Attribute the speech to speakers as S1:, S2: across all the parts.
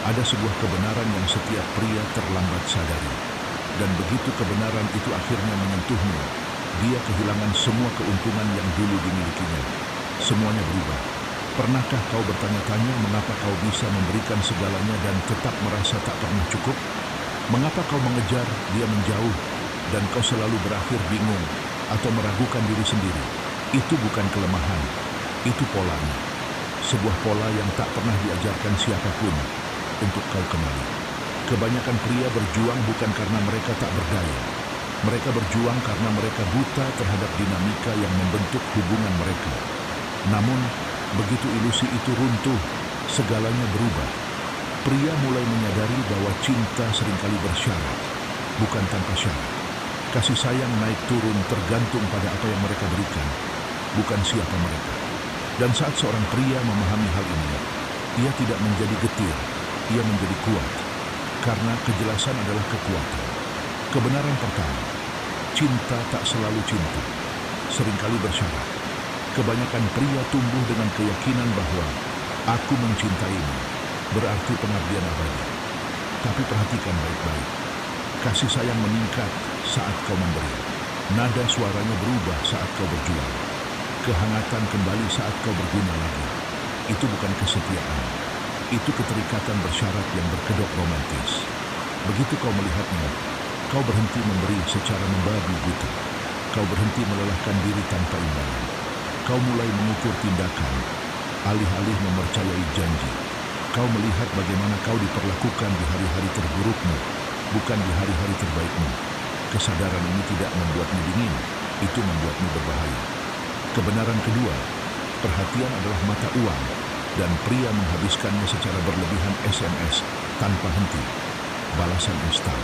S1: Ada sebuah kebenaran yang setiap pria terlambat sadari. Dan begitu kebenaran itu akhirnya menyentuhmu, dia kehilangan semua keuntungan yang dulu dimilikinya. Semuanya berubah. Pernahkah kau bertanya-tanya mengapa kau bisa memberikan segalanya dan tetap merasa tak pernah cukup? Mengapa kau mengejar, dia menjauh, dan kau selalu berakhir bingung atau meragukan diri sendiri? Itu bukan kelemahan, itu polanya. Sebuah pola yang tak pernah diajarkan siapapun untuk kau kenali. Kebanyakan pria berjuang bukan karena mereka tak berdaya. Mereka berjuang karena mereka buta terhadap dinamika yang membentuk hubungan mereka. Namun, begitu ilusi itu runtuh, segalanya berubah. Pria mulai menyadari bahwa cinta seringkali bersyarat, bukan tanpa syarat. Kasih sayang naik turun tergantung pada apa yang mereka berikan, bukan siapa mereka. Dan saat seorang pria memahami hal ini, ia tidak menjadi getir, ia menjadi kuat. Karena kejelasan adalah kekuatan. Kebenaran pertama, cinta tak selalu cinta, seringkali bersyarat. Kebanyakan pria tumbuh dengan keyakinan bahwa aku mencintaimu, berarti pengabdian abadi. Tapi perhatikan baik-baik. Kasih sayang meningkat saat kau memberi. Nada suaranya berubah saat kau berjuang. Kehangatan kembali saat kau berguna lagi. Itu bukan kesetiaan. Itu keterikatan bersyarat yang berkedok romantis. Begitu kau melihatnya, kau berhenti memberi secara membabi buta. Kau berhenti melelahkan diri tanpa imbalan. Kau mulai mengukur tindakan, alih-alih mempercayai janji. Kau melihat bagaimana kau diperlakukan di hari-hari terburukmu, bukan di hari-hari terbaikmu. Kesadaran ini tidak membuatmu dingin, itu membuatmu berbahaya. Kebenaran kedua, perhatian adalah mata uang, dan pria menghabiskannya secara berlebihan SMS tanpa henti. Balasan instan,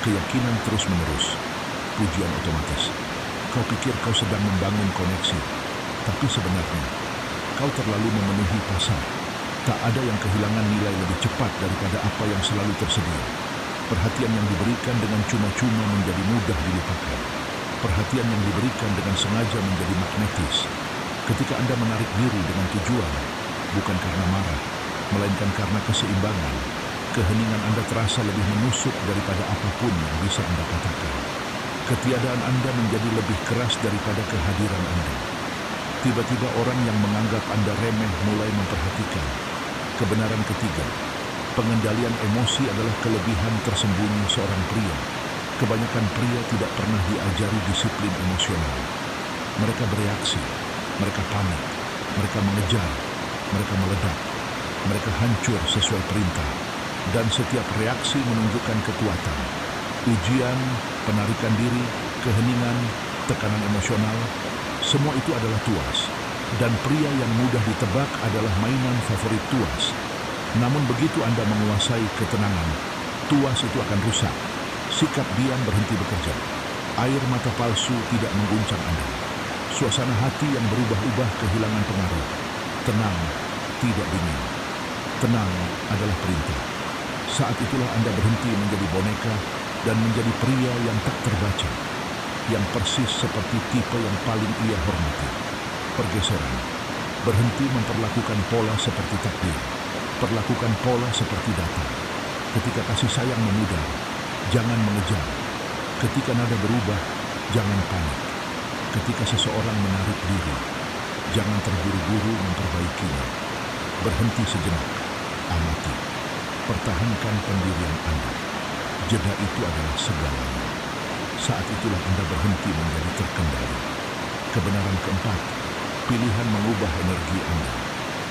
S1: keyakinan terus-menerus, pujian otomatis. Kau pikir kau sedang membangun koneksi, tapi sebenarnya kau terlalu memenuhi pasar. Tak ada yang kehilangan nilai lebih cepat daripada apa yang selalu tersedia. Perhatian yang diberikan dengan cuma-cuma menjadi mudah dilupakan. Perhatian yang diberikan dengan sengaja menjadi magnetis. Ketika Anda menarik diri dengan tujuan, bukan karena marah, melainkan karena keseimbangan, keheningan Anda terasa lebih menusuk daripada apapun yang bisa Anda katakan. Ketiadaan Anda menjadi lebih keras daripada kehadiran Anda. Tiba-tiba orang yang menganggap Anda remeh mulai memperhatikan. Kebenaran ketiga, pengendalian emosi adalah kelebihan tersembunyi seorang pria. Kebanyakan pria tidak pernah diajari disiplin emosional. Mereka bereaksi, mereka panik, mereka mengejar, mereka meledak, mereka hancur sesuai perintah. Dan setiap reaksi menunjukkan kekuatan. Ujian, penarikan diri, keheningan, tekanan emosional, semua itu adalah tuas. Dan pria yang mudah ditebak adalah mainan favorit tuas. Namun begitu Anda menguasai ketenangan, tuas itu akan rusak. Sikap diam berhenti bekerja. Air mata palsu tidak mengguncang Anda. Suasana hati yang berubah-ubah kehilangan pengaruh. Tenang, tidak dingin. Tenang adalah perintah. Saat itulah Anda berhenti menjadi boneka dan menjadi pria yang tak terbaca, yang persis seperti tipe yang paling ia hormati. Pergeseran. Berhenti memperlakukan pola seperti takdir. Perlakukan pola seperti data. Ketika kasih sayang memudar, jangan mengejar. Ketika nada berubah, jangan panik. Ketika seseorang menarik diri, jangan terburu-buru memperbaikinya. Berhenti sejenak, amati. Pertahankan pendirian Anda. Jeda itu adalah segalanya. Saat itulah Anda berhenti menjadi terkendali. Kebenaran keempat, pilihan mengubah energi Anda.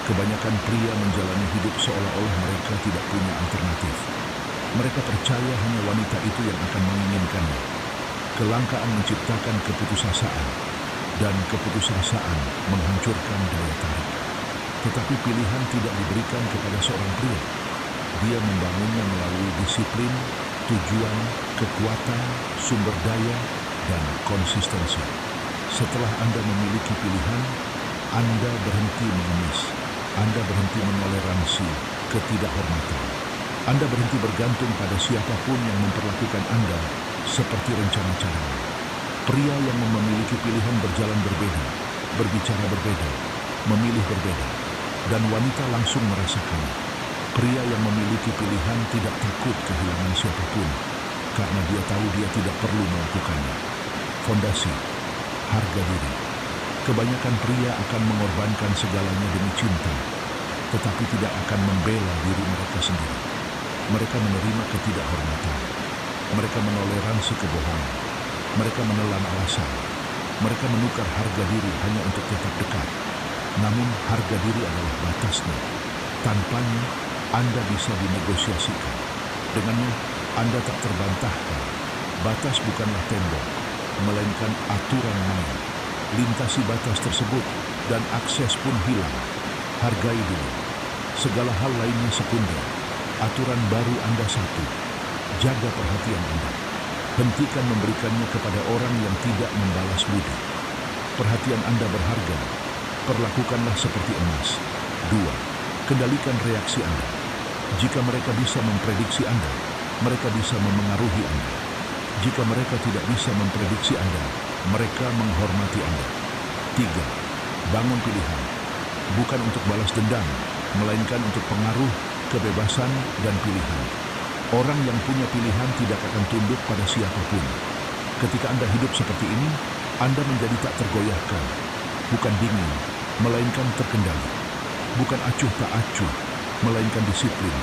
S1: Kebanyakan pria menjalani hidup seolah-olah mereka tidak punya alternatif. Mereka percaya hanya wanita itu yang akan menginginkannya. Kelangkaan menciptakan keputusasaan, dan keputusasaan menghancurkan daya tarik. Tetapi pilihan tidak diberikan kepada seorang pria. Dia membangunnya melalui disiplin, tujuan, kekuatan, sumber daya, dan konsistensi. Setelah Anda memiliki pilihan, Anda berhenti mengemis. Anda berhenti menoleransi ketidakhormatan. Anda berhenti bergantung pada siapapun yang memperlakukan Anda seperti rencana cadangan. Pria yang memiliki pilihan berjalan berbeda, berbicara berbeda, memilih berbeda, dan wanita langsung merasakannya. Pria yang memiliki pilihan tidak takut kehilangan siapapun, karena dia tahu dia tidak perlu melakukannya. Fondasi, harga diri. Kebanyakan pria akan mengorbankan segalanya demi cinta, tetapi tidak akan membela diri mereka sendiri. Mereka menerima ketidakhormatan. Mereka menoleransi kebohongan. Mereka menelan alasan. Mereka menukar harga diri hanya untuk tetap dekat. Namun harga diri adalah batasnya. Tanpanya, Anda bisa dinegosiasikan. Dengannya, Anda tak terbantahkan. Batas bukanlah tembok, melainkan aturan main. Lintasi batas tersebut dan akses pun hilang. Hargai dulu. Segala hal lainnya sekunder. Aturan baru Anda satu. Jaga perhatian Anda. Hentikan memberikannya kepada orang yang tidak membalas budi. Perhatian Anda berharga. Perlakukanlah seperti emas. 2. Kendalikan reaksi Anda. Jika mereka bisa memprediksi Anda, mereka bisa memengaruhi Anda. Jika mereka tidak bisa memprediksi Anda, mereka menghormati Anda. 3. Bangun pilihan. Bukan untuk balas dendam, melainkan untuk pengaruh, kebebasan, dan pilihan. Orang yang punya pilihan tidak akan tunduk pada siapapun. Ketika Anda hidup seperti ini, Anda menjadi tak tergoyahkan. Bukan dingin, melainkan terkendali. Bukan acuh tak acuh, melainkan disiplin.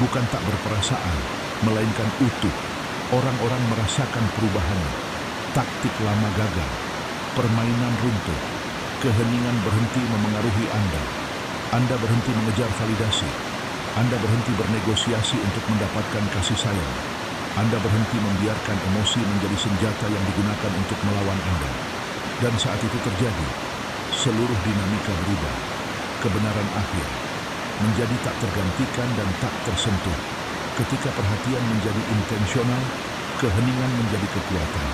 S1: Bukan tak berperasaan, melainkan utuh. Orang-orang merasakan perubahannya. Taktik lama gagal. Permainan runtuh. Keheningan berhenti memengaruhi Anda. Anda berhenti mengejar validasi. Anda berhenti bernegosiasi untuk mendapatkan kasih sayang. Anda berhenti membiarkan emosi menjadi senjata yang digunakan untuk melawan Anda. Dan saat itu terjadi, seluruh dinamika berubah. Kebenaran akhir menjadi tak tergantikan dan tak tersentuh. Ketika perhatian menjadi intensional, keheningan menjadi kekuatan.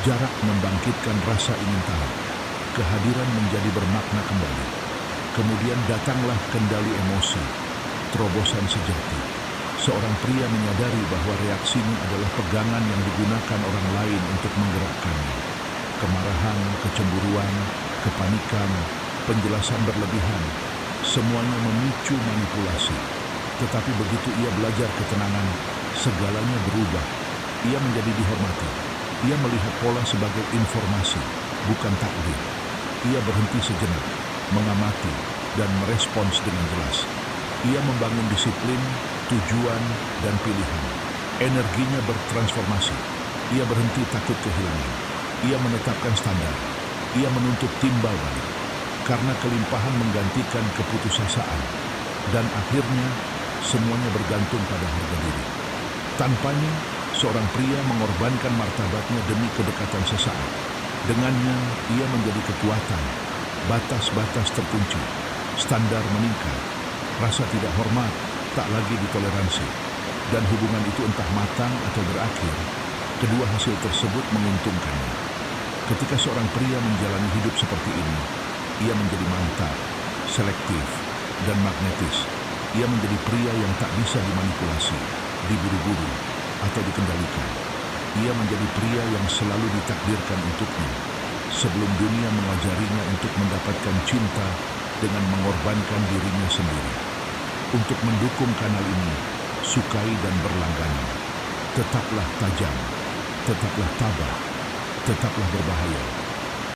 S1: Jarak membangkitkan rasa ingin tahu. Kehadiran menjadi bermakna kembali. Kemudian datanglah kendali emosi, terobosan sejati. Seorang pria menyadari bahwa reaksinya adalah pegangan yang digunakan orang lain untuk menggerakkannya. Kemarahan, kecemburuan, kepanikan, penjelasan berlebihan, semuanya memicu manipulasi. Tetapi begitu ia belajar ketenangan, segalanya berubah. Ia menjadi dihormati. Ia melihat pola sebagai informasi, bukan takdir. Ia berhenti sejenak, mengamati, dan merespons dengan jelas. Ia membangun disiplin, tujuan, dan pilihan. Energinya bertransformasi. Ia berhenti takut kehilangan. Ia menetapkan standar. Ia menuntut timbal balik. Karena kelimpahan menggantikan keputusasaan. Dan akhirnya, semuanya bergantung pada harga diri. Tanpanya, seorang pria mengorbankan martabatnya demi kedekatan sesaat. Dengannya, ia menjadi kekuatan. Batas-batas terkunci. Standar meningkat. Rasa tidak hormat tak lagi ditoleransi. Dan hubungan itu entah matang atau berakhir, kedua hasil tersebut menguntungkannya. Ketika seorang pria menjalani hidup seperti ini, ia menjadi mantap, selektif, dan magnetis. Ia menjadi pria yang tak bisa dimanipulasi, diburu-buru, atau dikendalikan. Ia menjadi pria yang selalu ditakdirkan untuknya, sebelum dunia mengajarinya untuk mendapatkan cinta dengan mengorbankan dirinya sendiri. Untuk mendukung kanal ini, sukai dan berlangganan. Tetaplah tajam, tetaplah tabah, tetaplah berbahaya.